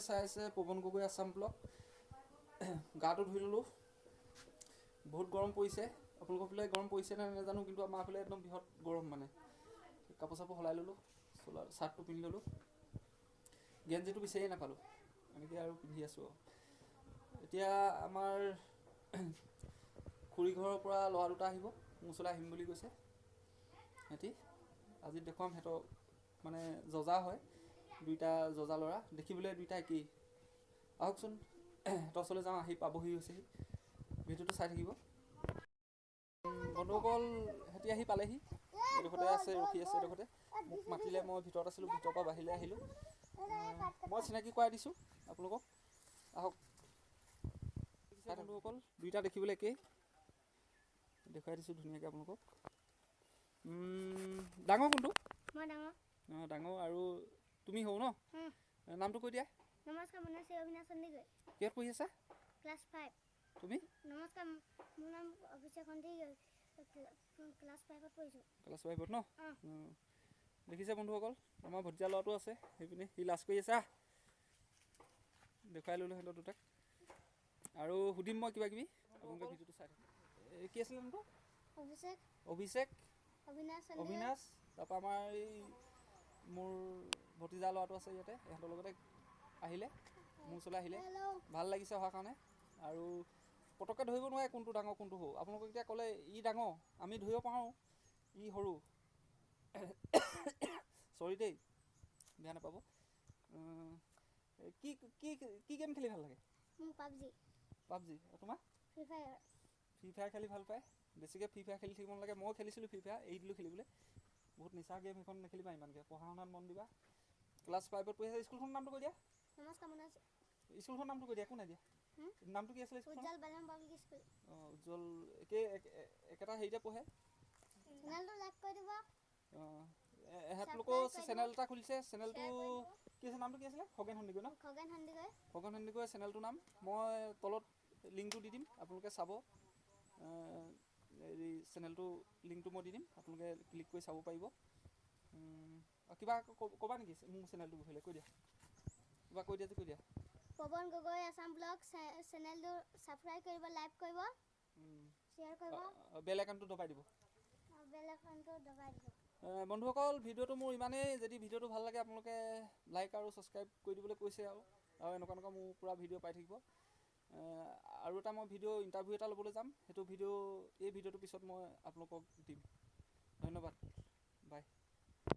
আপোনালোকে চাই আছে পৱন গগৈ আছাম ব্লগ। গাটো ধুই ল'লোঁ, বহুত গৰম পৰিছে। আপোনালোকৰ ফালে গৰম পৰিছে নে নাজানো, কিন্তু আমাৰ ফালে একদম বৃহৎ গৰম মানে। কাপোৰ চাপোৰ সলাই ল'লোঁ, চাৰ্টটো পিন্ধি ল'লোঁ, গেঞ্জিটো বিচাৰিয়ে নাপালোঁ, এনেকৈ আৰু পিন্ধি আছোঁ আৰু। এতিয়া আমাৰ খুৰী ঘৰৰ পৰা ল'ৰা দুটা আহিব, মোৰ ওচৰলৈ আহিম বুলি কৈছে সিহঁতি। আজি দেখুৱাম সিহঁতক, মানে যজা হয়, দুইটা যজা ল'ৰা, দেখিবলৈ দুইটা একেই। আহকচোন সিহঁতৰ ওচৰলৈ যাওঁ, আহি পাবহি হৈছেহি, ভিডিঅ'টো চাই থাকিব। বন্ধুসকল সিহঁতি আহি পালেহি, এইডোখৰতে আছে, ৰখি আছে এইডোখৰতে। মোক মাতিলে, মই ভিতৰত আছিলোঁ, ভিতৰৰ পৰা বাহিৰলৈ আহিলোঁ। মই চিনাকি কৰাই দিছোঁ আপোনালোকক, আহক। বন্ধুসকল দুইটা দেখিবলৈ একেই, দেখুৱাই দিছোঁ ধুনীয়াকৈ আপোনালোকক। ডাঙৰ কোনটো? মই ডাঙৰ। অঁ ডাঙৰ, আৰু তুমি সৰু ন? নামটো কৈ দিয়া। নমস্কাৰ, মোৰ নাম শ্ৰী অবিনাশ সন্দিকৈ। কিহত পঢ়ি আছা? ক্লাছ 5। তুমি? নমস্কাৰ, মোৰ নাম অভিষেক সন্দিকৈ, ক্লাছ 5ত পঢ়িছোঁ। ক্লাছ 5ত ন? দেখিছে বন্ধুসকল, আমাৰ ভতিজা ল'ৰাটো আছে সেইপিনে, সি লাজ কৰি আছে। দেখুৱাই ল'লোঁ সিহঁতৰ দুটাক, আৰু সুধিম মই কিবা কিবি, আপোনালোকে ভিডিঅ'টো চাই থাকক। কি আছিলে নামটো? অভিষেক। অভিষেক, অবিনাশ। তাৰপৰা আমাৰ এই মোৰ ভতিজা ল'ৰাটো আছে ইয়াতে, ইহঁতৰ লগতে আহিলে, মোৰ ওচৰলৈ আহিলে। ভাল লাগিছে অহাৰ কাৰণে। আৰু পটককৈ ধৰিব নোৱাৰে কোনটো ডাঙৰ কোনটো সৰু। আপোনালোকক এতিয়া ক'লে ই ডাঙৰ, আমি ধৰিব পাৰোঁ, ই সৰু। চৰি দেই, বেয়া নাপাব। কি গেম খেলি ভাল লাগে? পাবজি। তোমাৰ? Free fire. ফ্ৰী ফায়াৰ খেলি ভাল পায়, বেছিকৈ ফ্ৰী ফায়াৰ খেলি থাকিব নালাগে। ময়ো খেলিছিলোঁ ফ্ৰী ফায়াৰ, এৰি দিলোঁ খেলিবলৈ। বহুত নিচা গেম সেইখন, নেখেলিবা ইমানকৈ, পঢ়া শুনাত মন দিবা। ক্লাছ 5ত পঢ়ি আছে। স্কুলখনৰ নামটো কৈ দিয়া। নমস্কাৰ, মোৰ নাম স্কুলখনৰ নামটো কৈ দিয়া, একো নাই দিয়া। নামটো কি আছিলে স্কুলখন? উজ্জ্বল বালন পাব্লিক স্কুল। অঁ উজ্জ্বল, একেটা হেৰিতে পঢ়ে। চেনেলটো লাইক কৰি দিব। অঁ এহেঁতলোকৰ চেনেল এটা খুলিছে, চেনেলটো কি আছিল, নামটো কি আছিলে? খগেন সন্দিকৈ ন? খগেন সন্দিকৈ। খগেন সন্দিকৈ চেনেলটোৰ নাম। মই তলত লিংকটো দি দিম, আপোনালোকে চাব। এই চেনেলটো লিংকটো মই দি দিম, আপোনালোকে ক্লিক কৰি চাব পাৰিব। কিবা ক'বা নেকি মোৰ চেনেলটোৰ বিষয়ে? কৈ দিয়া, কিবা কৈ দিয়া যে কৈ দিয়া। পৱন গগৈ আছাম ব্লগ চেনেলটো ছাবস্ক্ৰাইব কৰিব, লাইক কৰিব, শ্বেয়াৰ কৰিব, বেল আইকনটো দবাই দিব। দিব। বন্ধুসকল ভিডিঅ'টো মোৰ ইমানেই। যদি ভিডিঅ'টো ভাল লাগে আপোনালোকে লাইক আৰু ছাবস্ক্ৰাইব কৰি দিবলৈ কৈছে আৰু এনেকুৱা মোৰ পূৰা ভিডিঅ' পাই থাকিব। আৰু এটা মই ইণ্টাৰভিউ এটা ল'বলৈ যাম, সেইটো এই ভিডিঅ'টোৰ পিছত মই আপোনালোকক দিম। ধন্যবাদ, বাই।